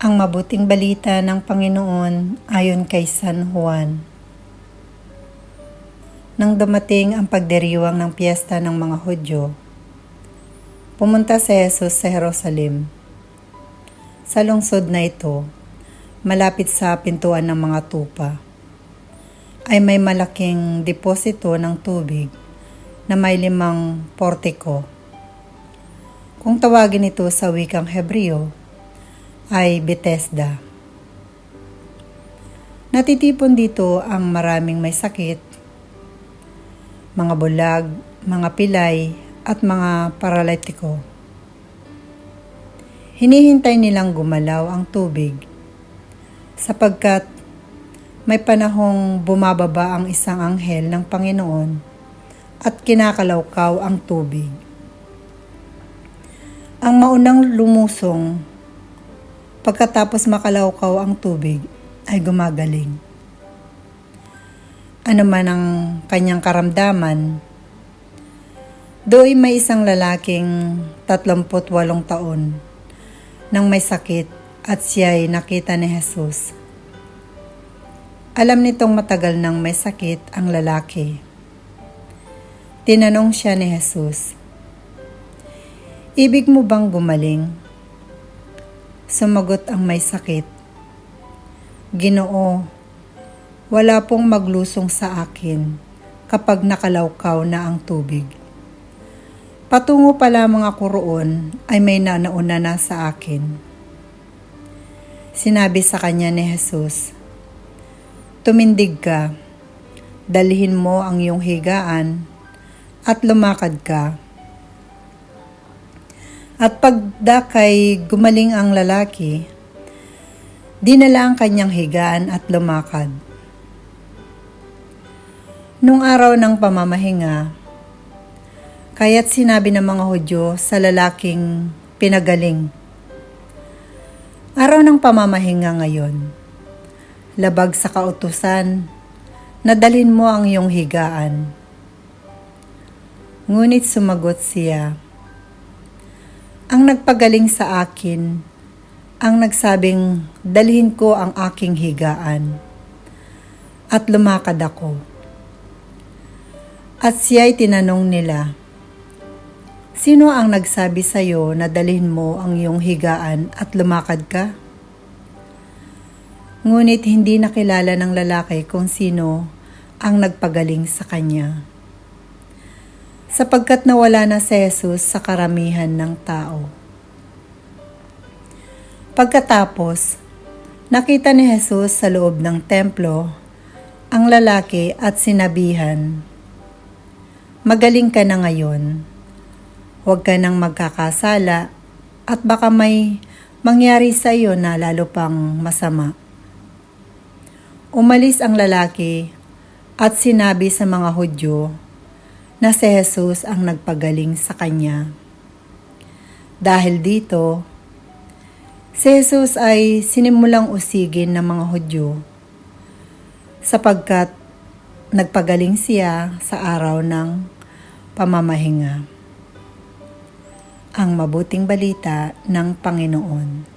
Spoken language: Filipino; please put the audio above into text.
Ang mabuting balita ng Panginoon ayon kay San Juan. Nang dumating ang pagdiriwang ng piyesta ng mga Hudyo, pumunta si Jesus sa Jerusalem. Sa lungsod na ito, malapit sa pintuan ng mga tupa, ay may malaking deposito ng tubig na may 5 portiko. Kung tawagin ito sa wikang Hebreo, ay Bethesda. Natitipon dito ang maraming may sakit, mga bulag, mga pilay, at mga paralitiko. Hinihintay nilang gumalaw ang tubig, sapagkat may panahong bumababa ang isang anghel ng Panginoon at kinakalawkaw ang tubig. Ang maunang lumusong, pagkatapos makalawkaw ang tubig, ay gumagaling. Ano man ang kanyang karamdaman, do'y may isang lalaking 38 taon nang may sakit at siya'y nakita ni Jesus. Alam nitong matagal nang may sakit ang lalaki. Tinanong siya ni Jesus, "Ibig mo bang gumaling?" Sumagot ang may sakit, "Ginoo, wala pong maglusong sa akin kapag nakalawkaw na ang tubig. Patungo pa lamang ako roon ay may nauna na sa akin." Sinabi sa kanya ni Jesus, "Tumindig ka, dalhin mo ang iyong higaan at lumakad ka." At pagdakay gumaling ang lalaki, dinala ang kanyang higaan at lumakad. Nung araw ng pamamahinga, kaya't sinabi ng mga Hudyo sa lalaking pinagaling, "Araw ng pamamahinga ngayon, labag sa kautusan na dalhin mo ang iyong higaan." Ngunit sumagot siya, "Ang nagpagaling sa akin ang nagsabing dalhin ko ang aking higaan, at lumakad ako." At siya'y tinanong nila, "Sino ang nagsabi sa iyo na dalhin mo ang iyong higaan at lumakad ka?" Ngunit hindi nakilala ng lalaki kung sino ang nagpagaling sa kanya, sapagkat nawala na si Jesus sa karamihan ng tao. Pagkatapos, nakita ni Jesus sa loob ng templo ang lalaki at sinabihan, "Magaling ka na ngayon. Huwag ka nang magkakasala at baka may mangyari sa iyo na lalo pang masama." Umalis ang lalaki at sinabi sa mga Hudyo na si Jesus ang nagpagaling sa kanya. Dahil dito, si Jesus ay sinimulang usigin ng mga Hudyo, sapagkat nagpagaling siya sa araw ng pamamahinga. Ang mabuting balita ng Panginoon.